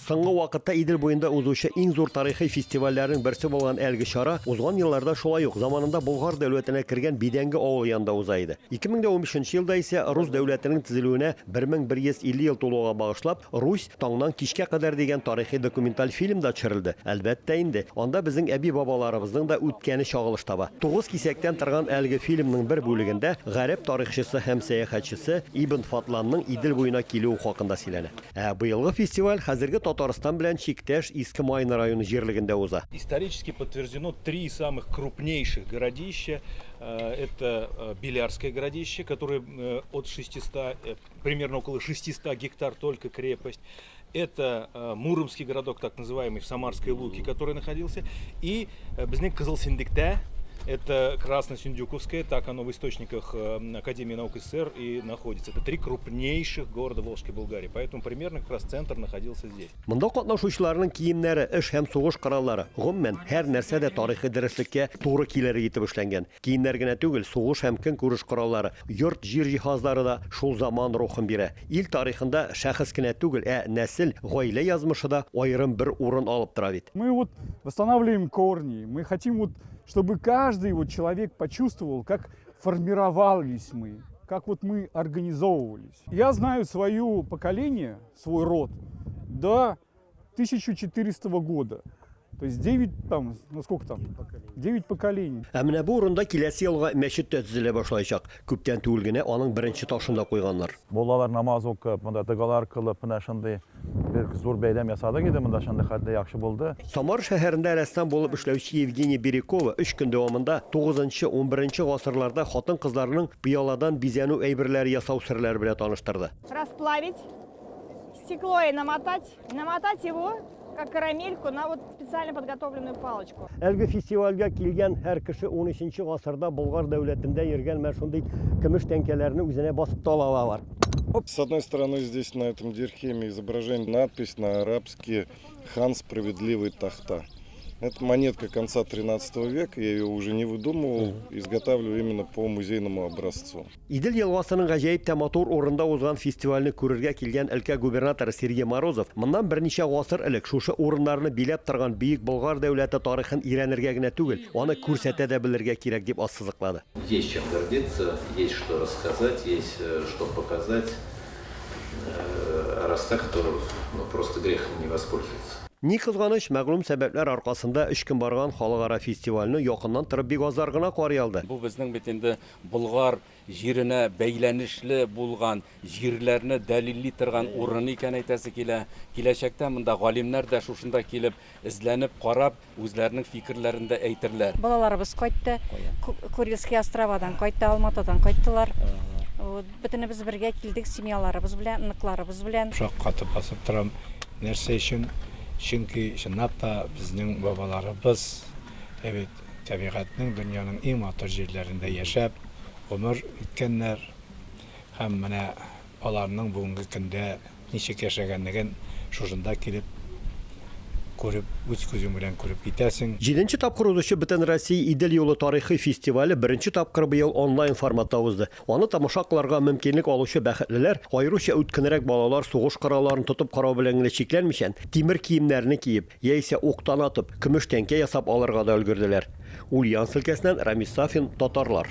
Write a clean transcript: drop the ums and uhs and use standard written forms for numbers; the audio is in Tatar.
Соңгы вакытта Идел буенда узучы иң зур тарихи фестивальләрнең берсе булган әлге чара узган елларда шулай ук заманында Болгар дәүләтенә кергән Бидәнге авыл янында уза иде. 2015 елда исә Рус дәүләтенең төзелүенә 1150 ел тулуга багышлап, Русь таңнан кичкә кадәр дигән тарихи документаль фильм да төшерелде. Әлбәттә инде, анда безнең әби-бабаларыбызның да үткәне чагылыш таба. 9 кисәктән торган әлге фильмның бер бүлегендә гарәп тарихчысы һәм сәяхәтчесе Ибн Фатланның Идел буена килүе хакында сөйләнә. Быелгы фестиваль хәзерге Татарстан белән чиктәш Иске Майны районы җирлегендә уза. Исторически подтверждено 3 самых крупнейших городища. Это Белярское городище, которое от 600, примерно около 600 гектар только крепость. Это Муромский городок, так называемый, в Самарской Луке, который находился. И Безнег Кызылсиндикте. Это Красно-Сюндюковское, так оно в источниках Академии наук СССР и находится. Это 3 крупнейших города Волжской Болгарии, поэтому примерно как раз центр находился здесь. Монда катнашучыларның киемнәре, эш һәм сугыш кораллары, гомумән һәр нәрсә дә тарихи дөреслеккә туры килер итеп эшләнгән. Киемнәр генә түгел, сугыш һәм көнкүреш кораллары, йорт җир җиһазлары да шул заман рухын бирә. Ил тарихында шәхес кенә түгел, нәсел, гаилә язмышы да аерым бер урын алып тора бит. Мы вот восстанавливаем корни, мы хотим вот чтобы каждый вот человек почувствовал, как формировались мы, как вот мы организовывались. Я знаю свое поколение, свой род до 1400 года. То есть 9 там, ну сколько там? 9 поколений. Менә бу урында киләсе елга мәчет төзелә башлаячак. Күптән түгел генә аның беренче ташын да куйганнар. Балалар намаз укып, монда дәгалар кылып, менә шундый бер зур бәйрәм ясадык иде, монда шундый хәтле яхшы булды. Самар шәһәрендә рәссам булып эшләүче Евгений Бирюкова 3 көн дәвамында 9-11 гасырларда хатын-кызларның пыяладан бизәнү әйберләре ясау серләре белән таныштырды. Расплавить стекло и намотать его как карамельку на вот специально подготовленную палочку. Әлге фестивальгә килгән һәр кеше 13 гасырда Болгар дәүләтендә йөргән шундый көмеш тәңкәләрне үзенә басып талалар. С одной стороны, здесь на этом дирхеме изображение, надпись на арабский «Хан справедливый Тахта». Это монетка конца 13 века, я ее уже не выдумывал, изготавливаю именно по музейному образцу. Идел елгасының гаҗәеп тә матур урында узган фестивальне күрергә килгән өлкә губернаторы Сергей Морозов моннан берничә гасыр элек шушы урыннарны биләп торган бөек Болгар дәүләте тарихын өйрәнергә генә түгел, аны күрсәтә дә белергә кирәк дип ассызыклады. Есть чем гордиться, есть что рассказать, есть что показать. Раз так, то просто грех не воспользоваться. Ни кызганыч, мәгълүм сәбәпләр аркасында 3 көн барган халыкара фестивальне якыннан торып бик азар гына карый алды. Бу безнең бит инде Болгар җиренә бәйләнешле булган, җирләрне дәлилли торган урын икән әйтәсе килә. Киләчәктә монда галимнәр дә шушында килеп, эзләнеп карап, үзләренең фикерләрен дә әйтерләр. Балаларыбыз кайтты, Курильский островадан кайтты, Алматадан кайттылар. Бөтенебез бергә килдек, семьяларыбыз белән, ныкларыбыз белән. Шаккатып басып торам, нәрсә өчен? Чөнки чынлап та безнең бабаларыбыз табигатьнең, дөньяның иң матур җирләрендә яшәп, гомер үткәннәр һәм менә аларның бүгенге көндә ничек яшәгәнлеген шушында килеп күреп, үз күзең белән күреп китәсең. 7нче тапкыр узучы Бөтен Россия Идел юлы тарихи фестивале беренче тапкыр быел онлайн форматта узды. Аны тамаша кылырга мөмкинлек алучы бәхетлеләр, аеруча үткенрәк балалар сугыш коралларын тотып карау белән генә чикләнмичән, тимер киемнәрне киеп, яисә уктан атып, көмеш тәңкә ясап алырга да өлгерделәр. Ульян өлкәсеннән Рамис Сафин, Татарлар.